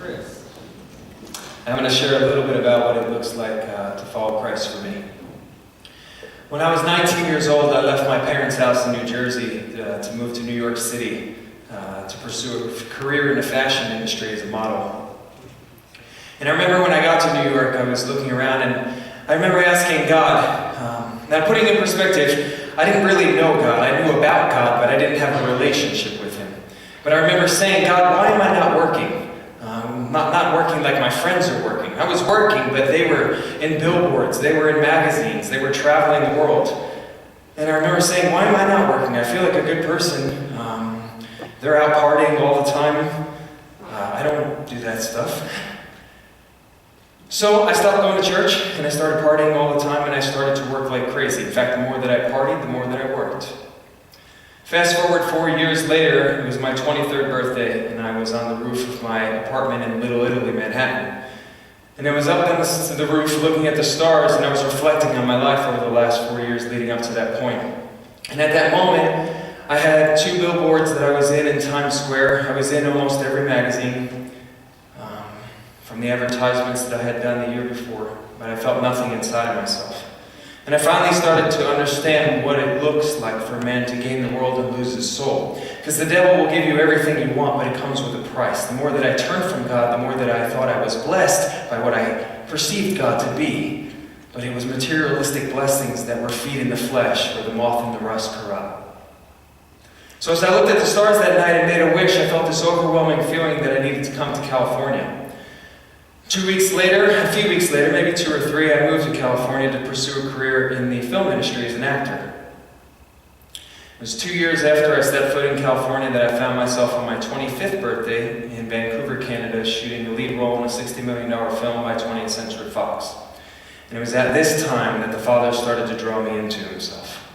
Chris. I'm going to share a little bit about what it looks like to follow Christ for me. When I was 19 years old, I left my parents' house in New Jersey to move to New York City to pursue a career in the fashion industry as a model. And I remember when I got to New York, I was looking around and I remember asking God, now putting in perspective, I didn't really know God. I knew about God, but I didn't have a relationship with Him. But I remember saying, God, why am I not working? Not working like my friends are working. I was working, but they were in billboards, they were in magazines, they were traveling the world. And I remember saying, why am I not working? I feel like a good person. They're out partying all the time. I don't do that stuff. So I stopped going to church, and I started partying all the time, and I started to work like crazy. In fact, the more that I partied, the more that I worked. Fast forward 4 years later, it was my 23rd birthday, and I was on the roof of my apartment in Little Italy, Manhattan. And I was up on the roof looking at the stars, and I was reflecting on my life over the last 4 years leading up to that point. And at that moment, I had 2 billboards that I was in Times Square. I was in almost every magazine from the advertisements that I had done the year before, but I felt nothing inside of myself. And I finally started to understand what it looks like for a man to gain the world and lose his soul. Because the devil will give you everything you want, but it comes with a price. The more that I turned from God, the more that I thought I was blessed by what I perceived God to be. But it was materialistic blessings that were feeding the flesh, where the moth and the rust corrupt. So as I looked at the stars that night and made a wish, I felt this overwhelming feeling that I needed to come to California. A few weeks later, maybe 2 or 3, I moved to California to pursue a career in the film industry as an actor. It was 2 years after I stepped foot in California that I found myself on my 25th birthday in Vancouver, Canada, shooting the lead role in a $60 million film by 20th Century Fox. And it was at this time that the Father started to draw me into Himself.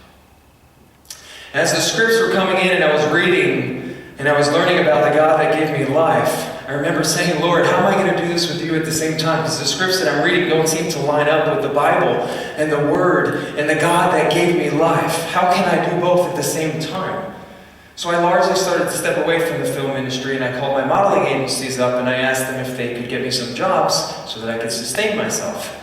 As the scripts were coming in and I was reading and I was learning about the God that gave me life, I remember saying, Lord, how am I going to do this with you at the same time? Because the scripts that I'm reading don't seem to line up with the Bible and the Word and the God that gave me life. How can I do both at the same time? So I largely started to step away from the film industry, and I called my modeling agencies up and I asked them if they could get me some jobs so that I could sustain myself.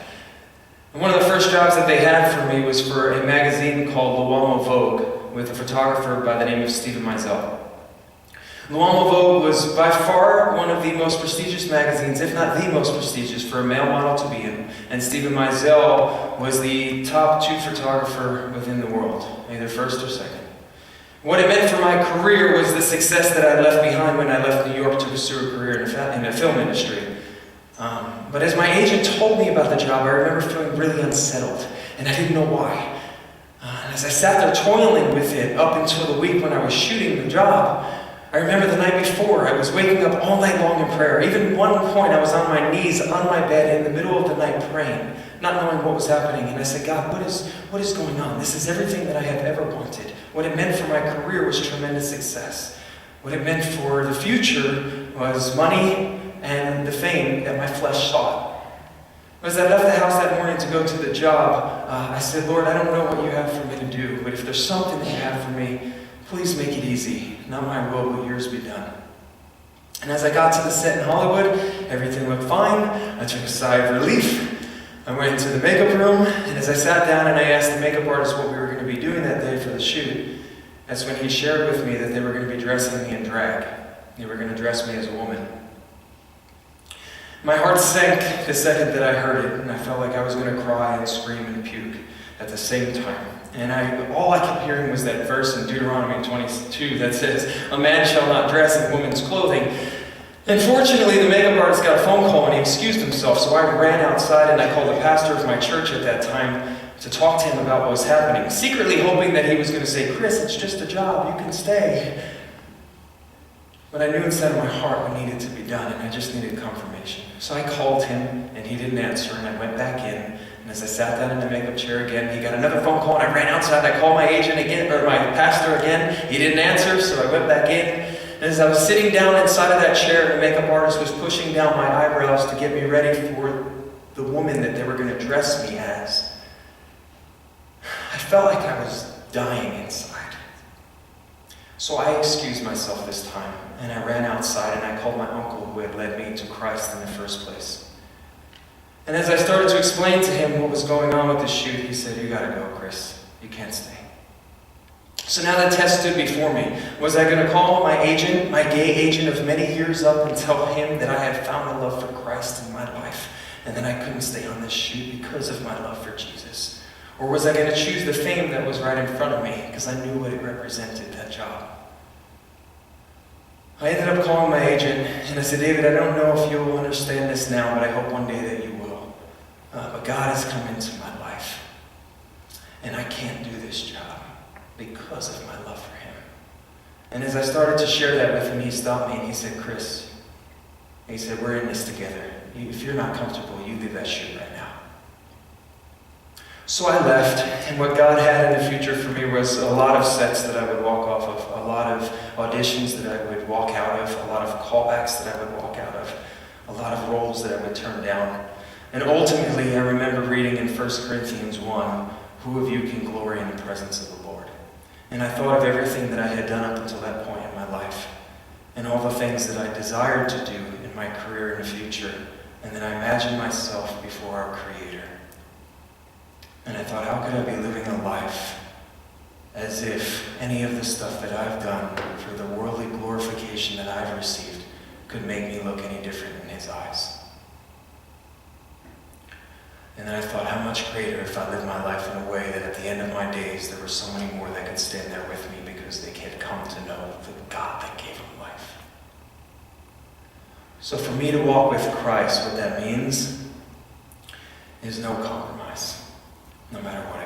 And one of the first jobs that they had for me was for a magazine called Luomo Vogue with a photographer by the name of Stephen Meisel. Luomo Vogue was by far one of the most prestigious magazines, if not the most prestigious, for a male model to be in. And Stephen Meisel was the top 2 photographer within the world, either first or second. What it meant for my career was the success that I left behind when I left New York to pursue a career in the film industry. But as my agent told me about the job, I remember feeling really unsettled, and I didn't know why. And as I sat there toiling with it up until the week when I was shooting the job, I remember the night before, I was waking up all night long in prayer. Even one point, I was on my knees on my bed in the middle of the night praying, not knowing what was happening. And I said, God, what is going on? This is everything that I have ever wanted. What it meant for my career was tremendous success. What it meant for the future was money and the fame that my flesh sought. As I left the house that morning to go to the job, I said, Lord, I don't know what you have for me to do, but if there's something that you have for me, please make it easy. Not my will, but yours be done. And as I got to the set in Hollywood, everything looked fine. I took a sigh of relief. I went into the makeup room, and as I sat down and I asked the makeup artist what we were going to be doing that day for the shoot, that's when he shared with me that they were going to be dressing me in drag. They were going to dress me as a woman. My heart sank the second that I heard it, and I felt like I was going to cry and scream and puke at the same time. And all I kept hearing was that verse in Deuteronomy 22 that says, a man shall not dress in woman's clothing. And fortunately, the makeup artist got a phone call and he excused himself, so I ran outside and I called the pastor of my church at that time to talk to him about what was happening, secretly hoping that he was going to say, Chris, it's just a job, you can stay. But I knew inside of my heart what needed to be done, and I just needed confirmation. So I called him, and he didn't answer, and I went back in. And as I sat down in the makeup chair again, he got another phone call, and I ran outside. I called my agent again, or my pastor again. He didn't answer, so I went back in. And as I was sitting down inside of that chair, the makeup artist was pushing down my eyebrows to get me ready for the woman that they were going to dress me as. I felt like I was dying inside. So I excused myself this time, and I ran outside and I called my uncle who had led me to Christ in the first place. And as I started to explain to him what was going on with the shoot, he said, "You gotta go, Chris. You can't stay." So now the test stood before me. Was I going to call my agent, my gay agent of many years, up and tell him that I had found a love for Christ in my life and that I couldn't stay on this shoot because of my love for Jesus? Or was I going to choose the fame that was right in front of me because I knew what it represented, that job? I ended up calling my agent and I said, "David, I don't know if you'll understand this now, but I hope one day that you will. But God has come into my life and I can't do this job because of my love for him." And as I started to share that with him, he stopped me and he said, "Chris," he said, "we're in this together. If you're not comfortable, you leave that shoot right now." So I left, and what God had in the future for me was a lot of sets that I would walk off of, a lot of auditions that I would walk out of, a lot of callbacks that I would walk out of, a lot of roles that I would turn down. And ultimately, I remember reading in 1 Corinthians 1, "Who of you can glory in the presence of the Lord?" And I thought of everything that I had done up until that point in my life, and all the things that I desired to do in my career in the future, and then I imagined myself before our Creator. And I thought, how could I be living a life as if any of the stuff that I've done for the worldly glorification that I've received could make me look any different in His eyes? And then I thought, how much greater if I lived my life in a way that at the end of my days, there were so many more that could stand there with me because they had come to know the God that gave them life. So for me to walk with Christ, what that means is no compromise, no matter what